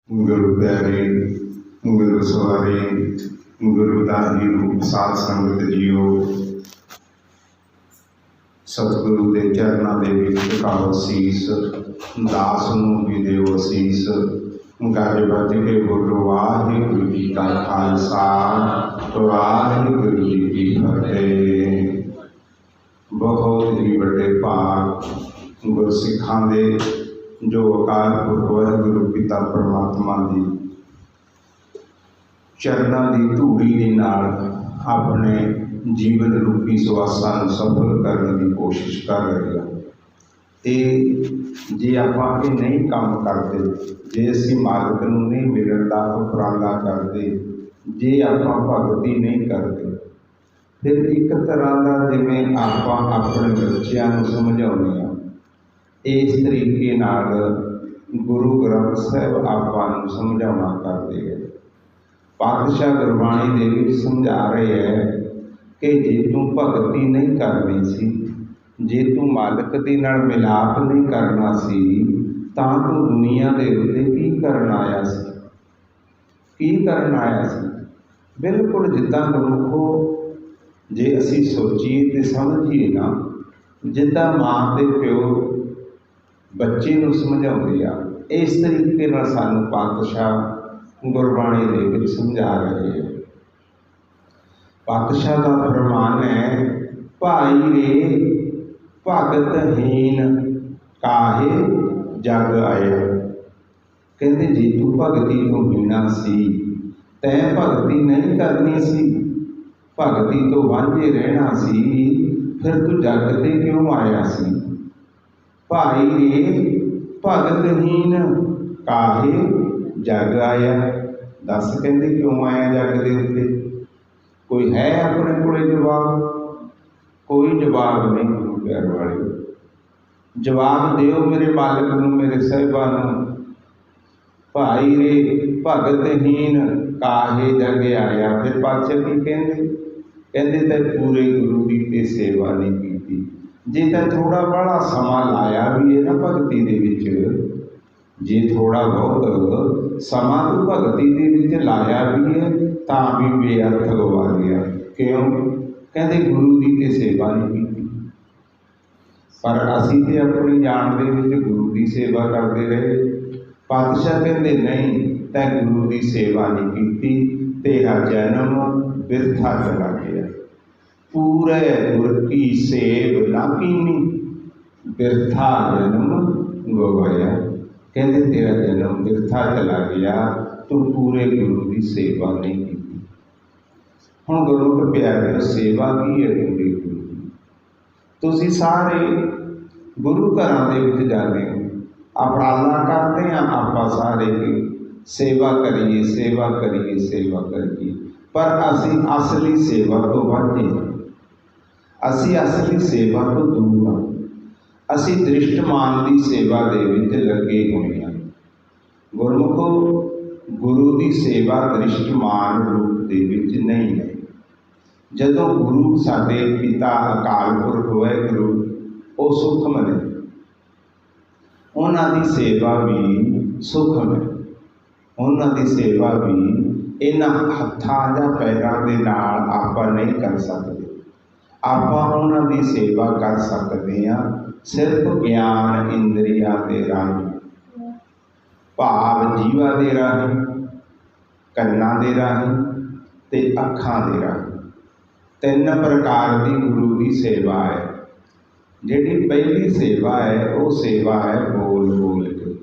गुरु प्यारे गुरु सवारे गुरु दाही रूप साध संगत जियो। सतगुरु के चरणों के विच झुकाओ शीस, दास नूं भी देओ शीस। गज बज के बोलो वाहिगुरू जी का खालसा, वाहिगुरू जी की फतेह। बहुत ही बड़े भाग गुरसिखां दे जो अकाल पुरख वाहिगुरू पिता परमात्मा की चरणों की धूड़ी के नाल अपने जीवन रूपी सुआसा सफल करने की कोशिश कर रहे हैं। जे आप ये नहीं काम करते, जे असी मालिक नूं नहीं मिलण दा उपराला करते, जे आप भगती नहीं करते, फिर एक तरह का जिवें आप अपने बच्चों को समझाने इस तरीके नाल गुरु ग्रंथ साहब आपको समझाना करते हैं। पातशाह गुरबाणी दे विच समझा रहे हैं कि जे तू भगती नहीं करनी सी, जे तू मालिक दे नाल मिलाप नहीं करना सी, तां तू दुनिया दे उत्ते की करन आया सी, की करन आया सी। बिल्कुल जिद्दां मनुखो जे असी सोचीए ते समझीए ना, जिद्दां मां ते प्यो बच्चे नूं समझाउंदे आ, इस तरीके नाल सानूं पातशाह गुरबाणी दे विच समझा रहे हैं। पातशाह का फरमान है, भाई रे भगतहीन काहे जग आया। कहते जे तू भगती तो हीना सी, तैं भगती नहीं करनी सी, भगती तो वांझे रहना सी, फिर तू जग ते क्यों आया सी। भाई रे भगतहीन काहे जग आया। दस कहते क्यों आया जग के उत्ते। कोई है अपने को जवाब? कोई जवाब नहीं। गुरु प्यार वाले जवाब दिओ मेरे मालिक नूं, मेरे साहिबा नूं। भाई रे भगतहीन काहे जग आया। फिर पातशाह की कहते, कहते तै पूरे गुरु की ते सेवा नहीं की। जे तै थोड़ा बड़ा समा लाया भी है ना भगती दे विच, जे थोड़ा बहुत समा तू भगती दे विच लाया भी है तां भी बेअर्थ गवा गया। क्यों? कहते गुरु की ते सेवा नहीं की। पर असी तो अपनी जान दे विच गुरु की सेवा करते रहे। पातशाह कहते नहीं, तै गुरु की सेवा नहीं की, तेरा जन्म बिरथा चला गया। पूरे गुर की सेव ना कीनी, बिरथा जन्म गवाया। कहते तेरा जन्म बिरथा चला गया, तू पूरे गुरु की सेवा नहीं की। हुण गुरु प्यारे सेवा की है पूरे गुरु की। तुसीं सारे गुरु घरां दे विच जाते हो, अपराला करते हैं आप सारे की सेवा करिए, सेवा करिए, सेवा करिए, पर असी असली सेवा तो वांझे हैं। असी असली सेवा तो दूर हाँ। असी दृष्टमान की सेवा दे विच लगे हुए हैं। गुरमुखो गुरु की सेवा दृष्टमान रूप दे विच नहीं है। जदों गुरु साडे पिता अकाल पुरख वाहिगुरू वो सुखम ने, उन्हां दी सेवा भी सुखम है। उन्हां दी सेवा भी इन्हां हत्थां जां पैरां दे नाल आपां नहीं कर सकते। आपां उन्हां दी सेवा कर सकते हैं सिर्फ ज्ञान इंद्रिया के राही, भाव जीवा के राही, कन्ना के राही ते अखां के राही। तीन प्रकार की गुरु की सेवा है। जिहड़ी पहली सेवा है वो सेवा है बोल बोल के।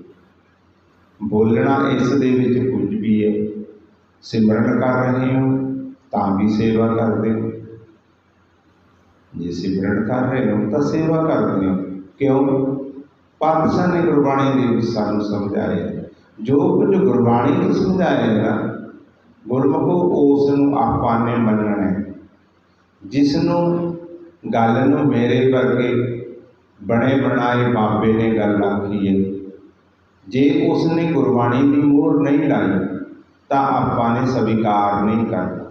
बोलना इस दे विच कुछ भी है। सिमरन कर रहे हो तां भी सेवा करते हो, जे सिमरन कर रहे हो तो सेवा करते हो। क्यों? पातशाह ने गुरबाणी दे विच सानूं समझाया, जो कुछ गुरबाणी ने समझाया ना गुरमुखो उस नूं आपां ने मनना है। जिसनों गल नूं मेरे वर्गे बने बनाए बाबे ने गल आखी है, जे उसने गुरबाणी की मोहर नहीं लाई तो आपां ने स्वीकार नहीं करना,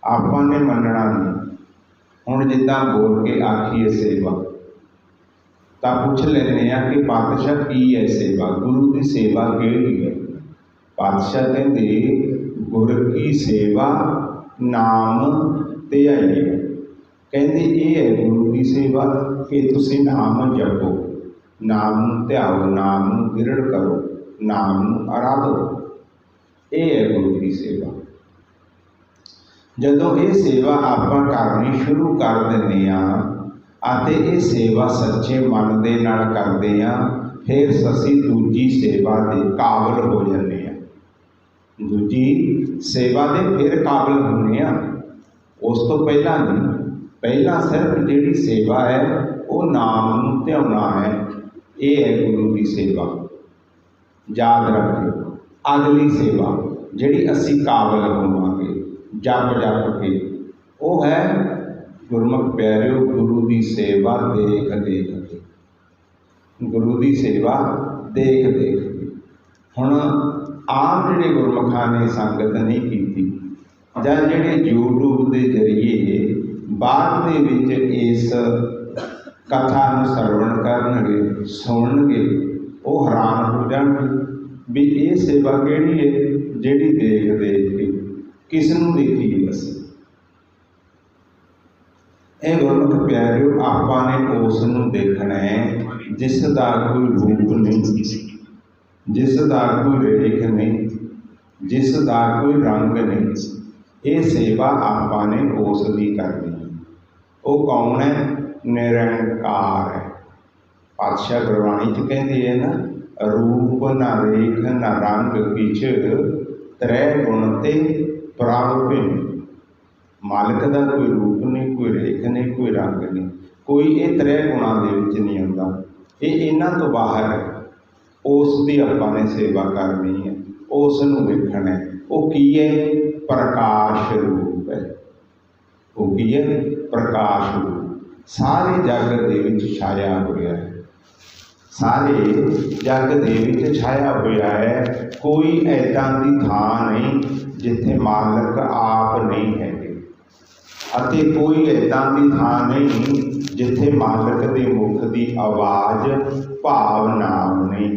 आपां ने मनना नहीं। हुण जिद्दां बोल के आखीए सेवा, तो पूछ लेने कि पातशाह की है सेवा, गुरु की सेवा केड़ी है। पातशाह कहते गुर की सेवा नाम ध्याइए। कहते ये है गुरु की सेवा कि तुसी नाम जपो, नाम नूं ध्याओ, नाम नूं विरड़ करो, नाम नूं आराधो। ये है गुरु की सेवा। जदों ये सेवा आपां करनी शुरू कर दिंदे आं ਅਤੇ ਇਹ सेवा सच्चे मन ਦੇ ਨਾਲ ਕਰਦੇ ਹਾਂ, फिर ਅਸੀਂ दूजी सेवा ਦੇ काबिल हो जाते हैं। दूजी सेवा ਦੇ फिर काबिल होने आ, उस तो पहला नहीं। पहला सिर्फ जिहड़ी सेवा है वो नाम नूं ध्याउणा है, ये है गुरु की सेवा। याद रखियो अगली सेवा जिहड़ी असीं काबिल होवांगे जप जप के, वो है गुरमुख प्यारिओ गुरु की सेवा देख देख के। गुरु की सेवा देख देख के। हुण आम जिहड़े गुरमुखां ने संगत नहीं कीती जां जिहड़े यूट्यूब के जरिए बाद दे विच इस कथा नूं सरवण करनगे सुणनगे, वो हैरान हो जाणगे भी ये सेवा किहड़ी है जिहड़ी देख देख के। किस नूं देखीए असीं? ਇਹ ਗੁਰਮੁਖ ਪਿਆਰਿਓ ਆਪਾਂ ਨੇ ਉਸ ਨੂੰ ਦੇਖਣਾ ਹੈ ਜਿਸ ਦਾ ਕੋਈ ਰੂਪ ਨਹੀਂ, ਜਿਸ ਦਾ ਕੋਈ ਰੇਖ ਨਹੀਂ, ਜਿਸ ਦਾ ਕੋਈ ਰੰਗ ਨਹੀਂ। ਇਹ ਸੇਵਾ ਆਪਾਂ ਨੇ ਉਸ ਦੀ ਕਰਨੀ ਹੈ। ਉਹ ਕੌਣ ਹੈ? ਨਿਰੰਕਾਰ ਹੈ। ਪਾਤਸ਼ਾਹ ਗੁਰਬਾਣੀ 'ਚ ਕਹਿੰਦੇ ਹੈ ਨਾ, रूप न रेख न रंग किछ त्रै गुण ते प्रभ भिन्न। मालिक का कोई रूप नहीं, कोई रेख नहीं, कोई रंग नहीं, कोई ये त्रै गुणों के विच नहीं आता। ये इन्हां तो बाहर है। उस दी आपां ने सेवा करनी है, उस नूं देखना है। वो की है? प्रकाश रूप है। वो की है? प्रकाश रूप सारे जग दे विच छाया होया है, सारे जग दे विच छाया होया है। कोई ऐदां दी थां नहीं जिथे मालिक आप नहीं है, अते कोई ऐदां दी थां नहीं जिथे मालिक दे मुख दी आवाज़ भाव नाम नहीं।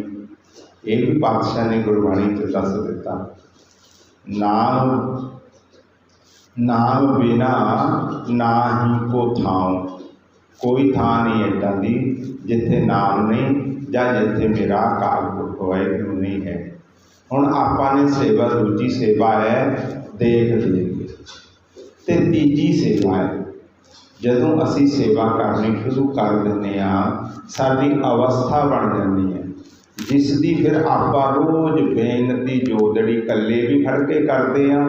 ये भी पातशाह ने गुरबाणी च दस दिता। नाम नाम बिना ना ही को थां, कोई थां नहीं ऐदां दी जिथे नाम नहीं जां जिथे मेरा अकाल पुरख वाहिगुरू नहीं है। हुण आपां ने सेवा दूजी सेवा है देख देख, ते तीजी सेवा है जदों असी सेवा करनी शुरू कर दिंदे हां, साडी अवस्था बन जाती है, जिसकी फिर आप रोज़ बेनती जोदड़ी कल्ले भी खड़ के करते हैं,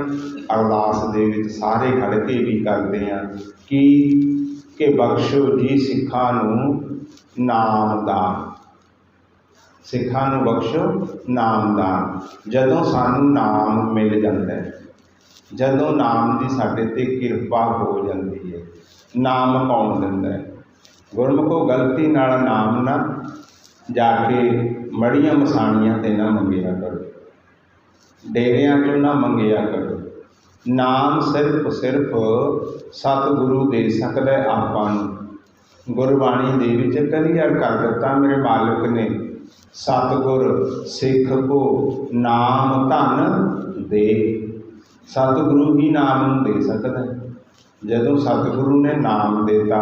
अरदास दे विच सारे खड़ के भी करते हैं कि बख्शो जी सिखां नूं नामदान, सिखां नूं बख्शो नामदान। जदों सानूं नाम मिल जाता है, जदों नाम की साडे ते किरपा हो जाती है। नाम कौन दिंदा है? गुरमुखो गलती नाल नाम ना जाके मड़ियां मसाणियां ते ना मंगिया करो, डेरियां चों ना मंगिया करो। नाम सिर्फ सिर्फ सतगुरु दे सकदा है आपां नूं। गुरबाणी दे विच क्लीयर कर दिता मेरे मालिक ने, सतगुर सिख को नाम धन दे। सतगुरु ही नाम दे सकता है। जदों सतगुरु ने नाम देता,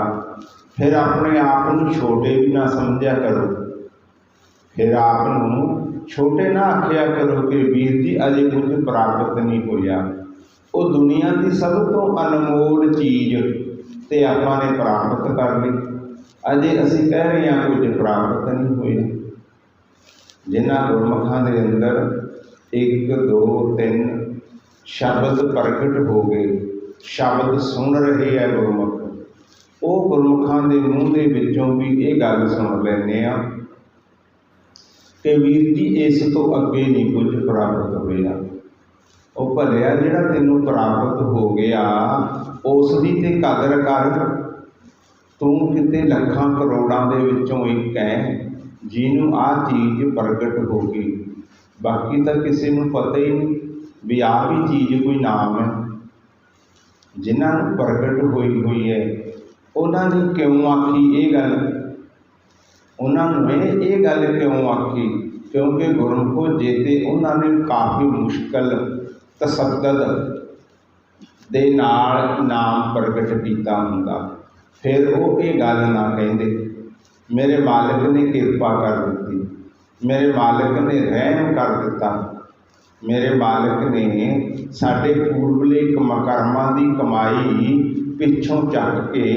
फिर अपने आप को छोटे भी ना समझा करो, फिर आप छोटे ना आखिया करो कि वीर जी अजे कुछ प्राप्त नहीं होया। वो दुनिया की सब तो अनमोल चीज़ ते आपां ने प्राप्त कर ली, अजे असी कह रहे हैं कुछ प्राप्त नहीं होया। जिन्हां गुरमुखां दे अंदर 1 2 3 शब्द प्रगट हो गए, शब्द सुन रहे हैं गुरमुख, वो गुरमुखां दे मूँह दे विचों भी ये गल सुन लैंदे आ कि वीर जी इस तो अगे नहीं कुछ प्राप्त होया। वो भलिया जिहड़ा तैनूं प्राप्त हो गया उसदी ते कदर कर। तू किते लखां करोड़ां दे विचों एक है जिन्हों आ चीज़ प्रगट होगी, बाकी तो किसी नूं पता ही नहीं भी आ भी चीज़ कोई नाम है। जिन्हां नूं प्रगट होई हुई है उन्हां ने क्यों आखी ये गल, उन्हां नूं ये गल क्यों आखी क्योंकि गुरमुखो जेते उन्होंने काफ़ी मुश्किल तसद्दद दे नाल नाम प्रगट किया हुंदा, फिर वो ये गल ना कहिंदे मेरे मालिक ने किरपा कर दी, मेरे मालिक ने रहम कर दिता, मेरे मालिक ने साडे पूर्वले कर्मां दी कमाई पिछों चक के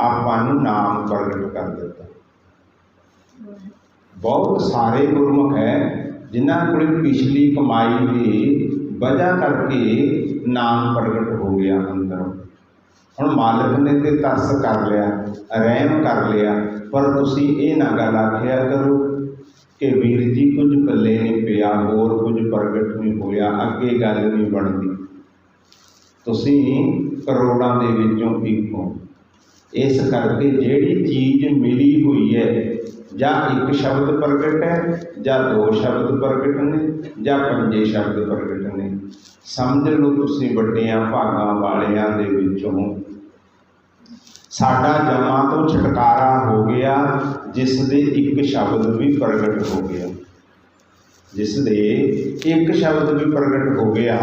आपां नूं नाम प्रगट कर दिता। बहुत सारे गुरमुख है जिन्हां कोल पिछली कमाई की वजह करके नाम प्रगट हो गया अंदरों। हुण मालिक ने तो तरस कर लिया, रहम कर लिया, पर तुसीं ये ना गल आखिया करो कि वीर जी कुछ पल्ले नहीं पिया, होर कुछ प्रगट नहीं होया, अगे गल नहीं बनती, तुसीं करोड़ां दे विचों एक हो। इस करके जिहड़ी चीज़ मिली हुई है, ਜਾਂ एक शब्द प्रगट है, ਜਾਂ दो शब्द प्रगट ने, ਜਾਂ 5 शब्द प्रगट ने, समझ लो तुसीं वड्डियां भागां वालियां दे विचों हो। साडा जमा तो छुटकारा हो गया जिस दे एक शब्द भी प्रगट हो गया, जिस दे एक शब्द भी प्रगट हो गया,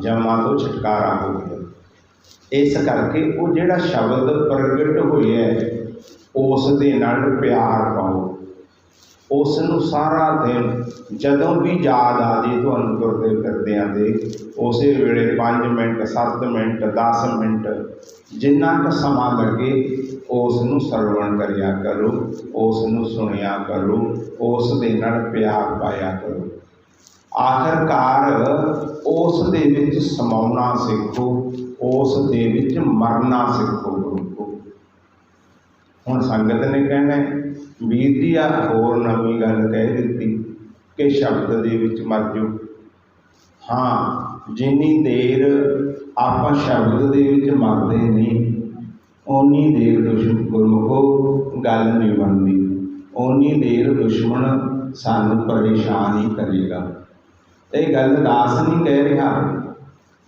जमा तो छुटकारा हो गया। इस करके वो जिहड़ा शब्द प्रगट होया उस दे नाल प्यार पाओ, उसनूं सारा दिन जदों भी याद आ जाए तुहानूं तुरदे फिरदिआं दे उस वेले 5 मिनट 7 मिनट 10 मिनट जिन्ना क समा लगे उसनूं सरवण करिया करो, उसनूं सुनिया करो, उस दे नाल प्यार पाया करो। आखिरकार उस दे विच समाउणा सिखो, उस दे विच मरना सिखो। हुण संगत ने कहना वीर जी आ होर नवीं गल कह दी कि शब्द दे विच मर जाओ। हाँ, जिन्नी देर आपां शब्द दे विच मरदे नहीं उन्नी देर दुश्मन गुरमुखो गल नहीं बनती, उन्नी देर दुश्मन सानू परेशान ही करेगा। ये गल दास नहीं कह रहा,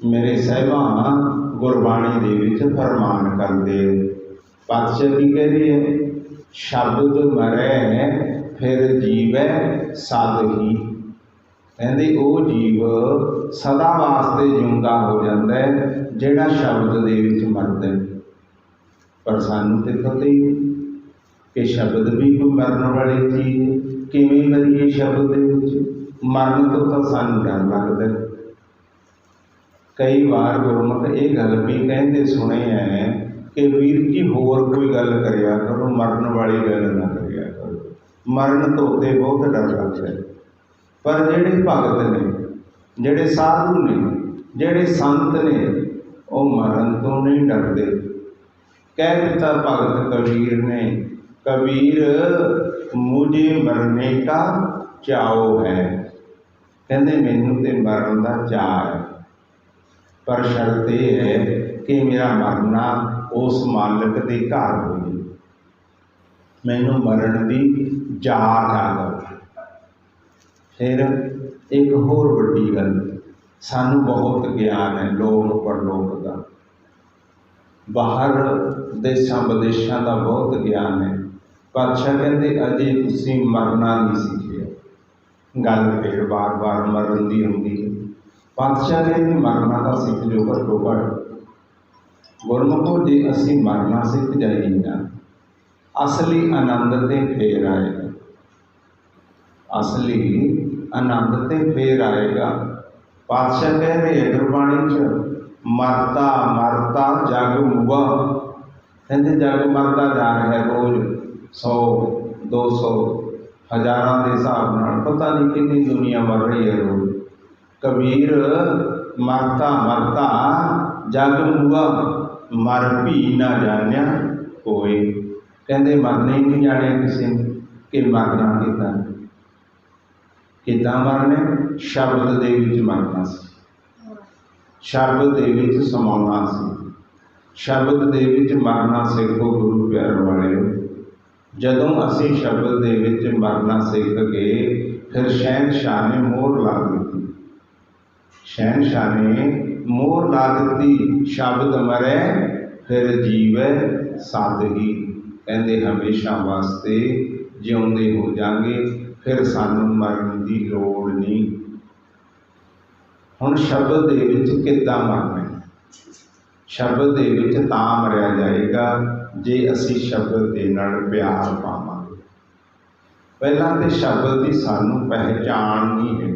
मेरे साहिबान गुरबाणी दे विच फरमान करदे। पातशाह की कह रही है, शब्द मरै फिर जीवै सद ही। कहते वो जीव सदा वास्ते जिंदा हो जाता है जिहड़ा शब्द दे विच मरदा है। पर सानू तो पता ही कि शब्द भी कोई मरन वाली चीज़, किवें मरीए शब्द दे विच? मरन तो सानू डर लगदा है। कई बार गुरमुख ये गल भी कहते सुने हैं कि वीर जी होर कोई गल करिया करो, मरन वाली गल ना करिया करो, मरण तो उत्ते बहुत डर लगता है। पर जिहड़े भगत ने, जिहड़े साधु ने, जिहड़े संत ने, वो मरण तो नहीं डरते। कह दिता भगत कबीर ने, कबीर मुझे मरने का चाओ है। कहते मैनू तो मरण का चाह है, पर शर्त यह है कि मेरा मरना उस मालिक के घर हो, मैनू मरण की जाग आ गई। फिर एक होर वड्डी गल, सानू बहुत ज्ञान है लोक परलोक का, बाहर देशों विदेशों का बहुत ज्ञान है। पातशाह कहते अजे तुसीं मरना नहीं सीखिया। गल फिर बार बार मरण की होंगी है। पातशाह कहते मरना तो सीख जो घट्टो घट। गुरमुखो जे असी मरना सीख जाइए ना, असली आनंद ते फिर आएगा, असली आनंद ते फिर आएगा। पातशाह कह रहे गुरबाणी च, मरता मरता जग मुआ। कहते जग मरता जा रहा है रोज 100 200 हज़ारां के हिसाब नाल, पता नहीं कितनी दुनिया मर रही है रोज। कबीर मरता मरता जग मुआ, मर भी ना जानिया कोई। कहते मरने ही नहीं जाने किसी ने कि मरना कितना कितना मरने, शब्द दे विच मरना सी, शब्द दे विच समाउणा सी, शब्द दे विच मरना सिखो गुरु प्यार वाले। जदों असी शब्द दे विच मरना सीख गए फिर शहनशाह ने मोहर ला दी, शहनशाह ने मोहर ला दी, शब्द मरै फिर जीवै सद ही। कहते हमेशा वास्ते जिउंदे हो जाएंगे, फिर सानू मरन की लोड़ नहीं। हुण शब्द दे विच किद्दां मरना है? शब्द दे विच तां मरिया जाएगा जे असी शब्द दे नाल प्यार पावांगे। पहलां ते शब्द की सानू पहचान नहीं है,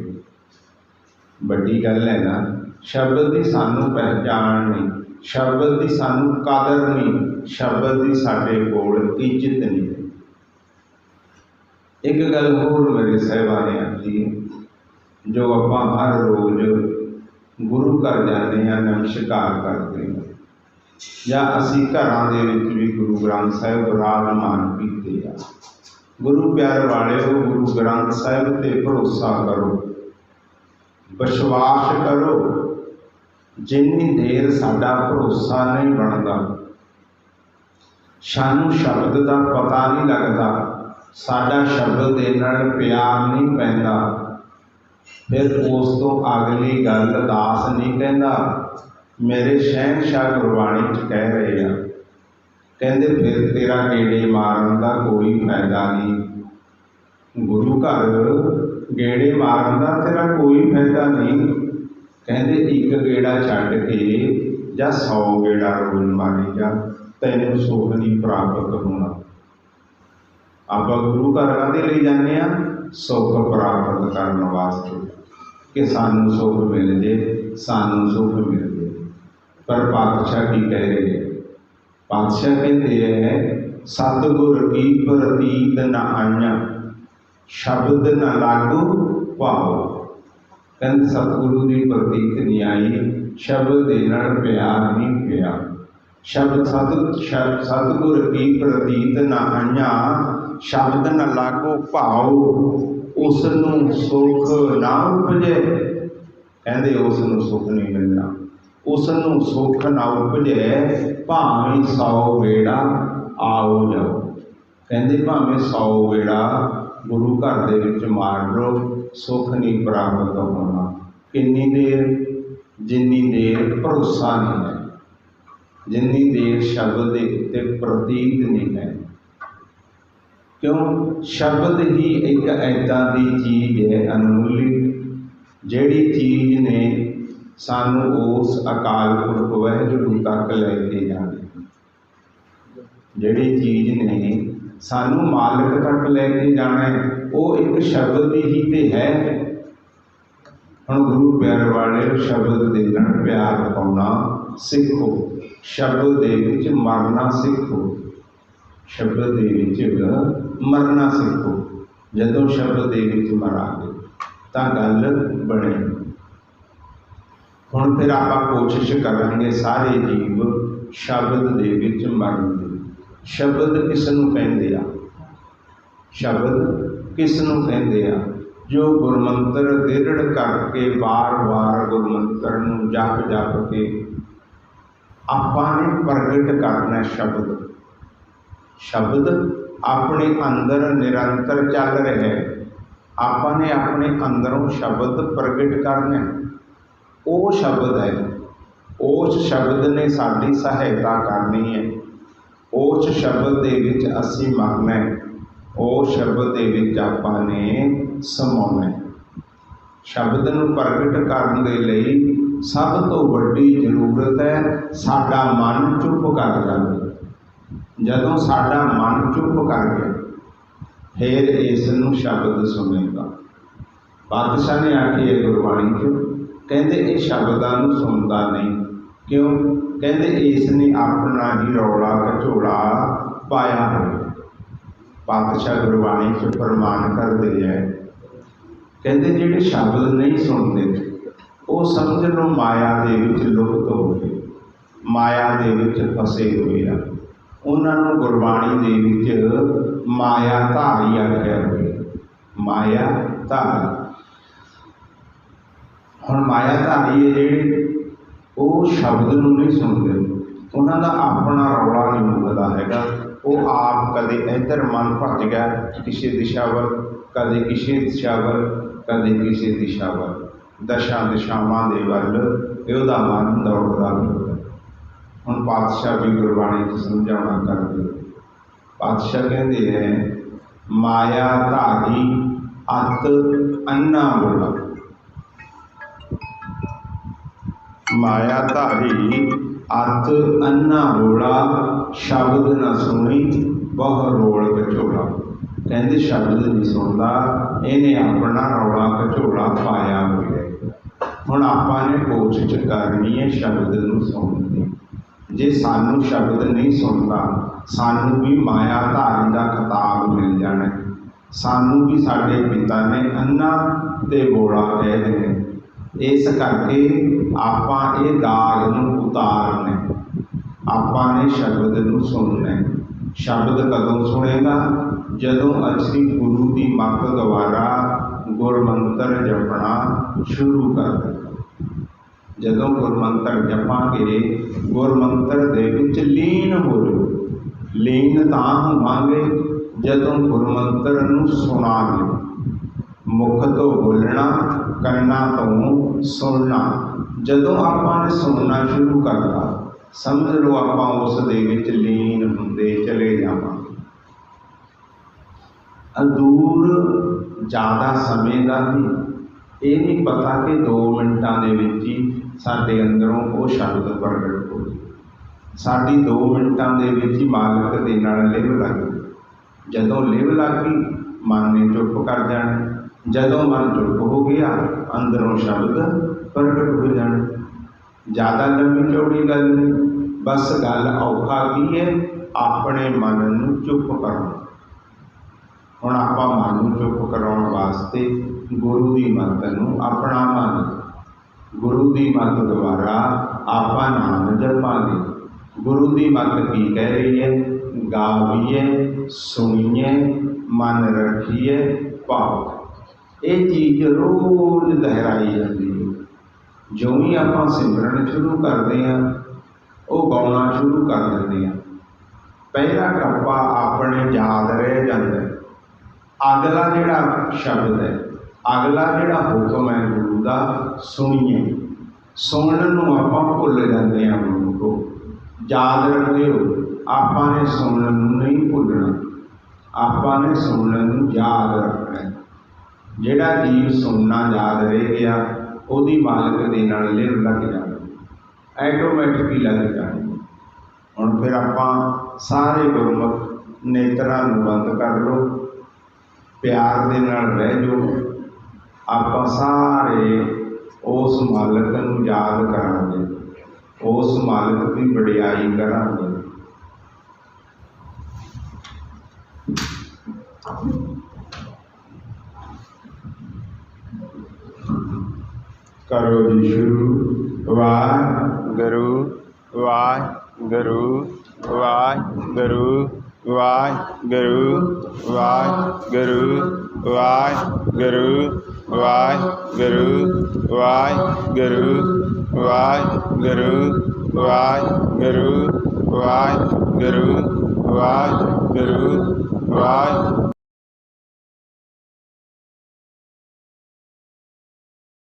बड़ी गल है ना। शब्द की सानू पहचान नहीं, शब्द की सानू कदर नहीं, शब्द की साडे कोल इज्जत नहीं है। एक गल होर मेरे साहिबाने आखी है, जो आपां हर रोज़ गुरु घर जाते हैं, नमस्कार करते हैं, या असी घरां दे विच भी गुरु ग्रंथ साहिब विराजमान कीते आ। गुरु प्यार वालिओ, गुरु ग्रंथ साहिब ते भरोसा करो, विश्वास करो। जिन्नी देर साडा भरोसा नहीं बनता, सानू शब्द का पता नहीं लगता, साडा शब्द दे नाल प्यार नहीं पैंदा, फिर उस तो अगली गल दास नहीं कहता। मेरे शहनशाह गुरबाणी च कह रहे हैं, कहते फिर तेरा गेड़े मारन का कोई फायदा नहीं। गुरु घर गेड़े मारन का तेरा कोई फायदा नहीं। कहते एक गेड़ा छड्ड के जा 100 गेड़ा रोज मारी जा, तैनूं सुख नहीं प्राप्त होना। आप गुरु घर काहदे लई जाने आ? सुख प्राप्त करने वास्ते, कि सानू सुख मिल जे, सानू सुख मिल जे। पर पातशाह की कह रहे हैं? पातशाह कहते हैं, सतगुर की प्रतीत न आइया, शब्द न लागू पाओ। कहते सतगुरु की प्रतीत नहीं आई, शब्द दे नाल प्यार नहीं पिया। सतगुर की प्रतीत न आइया, शब्द न लागू भाओ, उसनूं सुख ना उपजे। कहते उसनूं सुख नहीं मिलना, उसनूं सुख ना उपजे, भावें 100 गेड़ा आओ जाओ। कहते भावें 100 गेड़ा गुरु घर दे विच मार लो, सुख नहीं प्राप्त होना। किन्नी देर? जिन्नी देर भरोसा नहीं है, जिन्नी देर शब्द के उत्ते प्रतीत नहीं है। क्यों? शब्द ही एक ऐदा की चीज़ है अनमूल्य, जिहड़ी चीज़ ने सानू उस अकाल पुरख वाहिगुरू तक लैके जाना, जिहड़ी चीज़ ने सानू मालिक तक लैके जाना है, वो एक शब्द ही तो है। हुण गुरु प्यार वाले शब्द दे नाल प्यार पाउणा सिखो, शब्द दे विच मरना सिखो, शब्द दे विच मरना सीखो। जदों शब्द दे विच मरांगे तां गल बनेगी। हुण फिर आपां कोशिश करांगे सारे जीव शब्द दे विच मरन दी। शब्द किसनूं कहंदे आ? शब्द किसनूं कहंदे आ? जो गुरमंत्र दृढ़ करके बार बार गुरमंत्र नूं जप जप के आपां ने प्रगट करना शब्द। शब्द अपने अंदर निरंतर चल रहे है, आपने अपने अंदरों शब्द प्रगट करने, वो शब्द है। उस शब्द ने साडी सहायता करनी है, उस शब्द दे विच असी मरना है, उस शब्द दे विच आपां ने समाउना है। शब्द नूं प्रगट करने दे लई सब तो वड्डी जरूरत है साडा मन चुप कर जावे। जदों साडा मन चुप कर गया फिर इसनूं शब्द सुनेगा। पातशाह ने आखी है गुरबाणी च, कहते ये शब्दां नूं सुनदा नहीं। क्यों? कहते इसने अपना ही रौला घचोला पाया है। पातशाह गुरबाणी च फरमान करते हैं, कहते जिहड़े शब्द नहीं सुनते वो समझ लो माया दे विच लुप्त हो गए, माया दे विच फसे हुए आ। उन्होंने गुरबाणी दे विच माया धारी आख्या हुए, माया धारी। हुण माया धारी है जिहड़े वो शब्द नूं नहीं सुनते, उन्हों का अपना रौला नहीं मुकदा हैगा। वो आप कदे इधर मन भज गया किसी दिशा वल, कदे किसी दिशा वल, कदे किसी दिशा वल, दशा दिशावां दे वल इहदा मन दौड़दा फिरदा। हुण पातशाह भी गुरबाणी च समझाउणा करदे। पातशाह कहते हैं माया धारी अत अन्ना बोला। माया धारी अत अन्ना बोला, शब्द न सुनी बहु रोल कचोला। कहते शब्द नहीं सुनता, इन्हें अपना रौला कचोला पाया हुआ है। हुण आपां ने कोशिश करनी है शब्द नूं सुणन दी। जे सानू शब्द नहीं सुनता, सानू भी माया धारी का खिताब मिल जाना। सानू भी साडे पिता ने अन्ना ते बोला कह देने। इस करके आपां ये दाग नूं उतारने, आपां ने शब्द नूं सुनना। शब्द कदों सुनेगा? जदों असीं गुरु की मत द्वारा गुरमंत्र जपना शुरू कर दें। जदों गुरमंत्र जपांगे, गुरमंत्र दे विच लीन हो जाओ। लीन तां होवांगे जदों गुरमंत्र नूं सुणांगे। मुख तो बोलना, कन्ना तो सुनना। जदों आपां ने सुनना शुरू करता, समझ लो आपां उस दे विच लीन हुंदे चले जावांगे। दूर ज़्यादा समय का भी ये नहीं पता कि 2 मिनटां दे विच ही साडे अंदरों वो शब्द प्रगट हो जाए। साडी 2 मिनटां दे विच ही मालक दे नाल लिव लग गई। जदों लिव लग गई, मन ने चुप कर जाना। जदों मन चुप हो गया, अंदरों शब्द प्रगट हो जाना। ज़्यादा लंबी चौड़ी गल नहीं, बस गल औखा की है, अपने मन नूं चुप करना। हुण आपां मन नूं चुप कराउण वास्ते गुरु की मत नूं अपनावांगे। गुरु की मत द्वारा आपां नाम जपांगे। गुरु की मत की कह रही है? गावीए, सुनीए, मन रखिए, पाओ। ये चीज़ रोज़ दोहराई जाती है। जो ही आपां सिमरन शुरू करते हैं, वो गाउणा शुरू कर देते हैं। पहला टप्पा अपने याद रह जाता है। अगला जिहड़ा शब्द है, अगला जिहड़ा हुक्म है गुरु का, सुनिए। सुनने नूं आपां भुल जाते हैं। गुरु को याद रखियो, आपां ने सुनने नूं नहीं भुलना, आपां ने सुनने नूं याद रखना है। जिहड़ा जीव सुनना याद रह गया, ਉਹਦੀ मालक ਦੇ ਨਾਲ ਲਿਵ ਲੱਗ ਜਾਣੀ, ਐਟੋਮੈਟਿਕ ਹੀ ਲੱਗ ਜਾਣੀ। ਹੁਣ ਫਿਰ ਆਪਾਂ ਸਾਰੇ ਗੁਰਮੁਖ ਨੇਤਰਾਂ ਨੂੰ ਬੰਦ ਕਰ ਲਓ, ਪਿਆਰ ਦੇ ਨਾਲ ਰਹਿ ਜਾਓ। ਆਪਾਂ ਸਾਰੇ ਉਸ ਮਾਲਕ ਨੂੰ ਯਾਦ ਕਰਾਂਗੇ, ਉਸ ਮਾਲਕ ਦੀ ਵਡਿਆਈ ਕਰਾਂਗੇ। करो जी शुरू। वाहिगुरू वाहिगुरू वाहिगुरू वाहिगुरू वाहिगुरू वाहिगुरू वाहिगुरू वाहिगुरू वाहिगुरू वाहिगुरू वाहिगुरू वाहिगुरू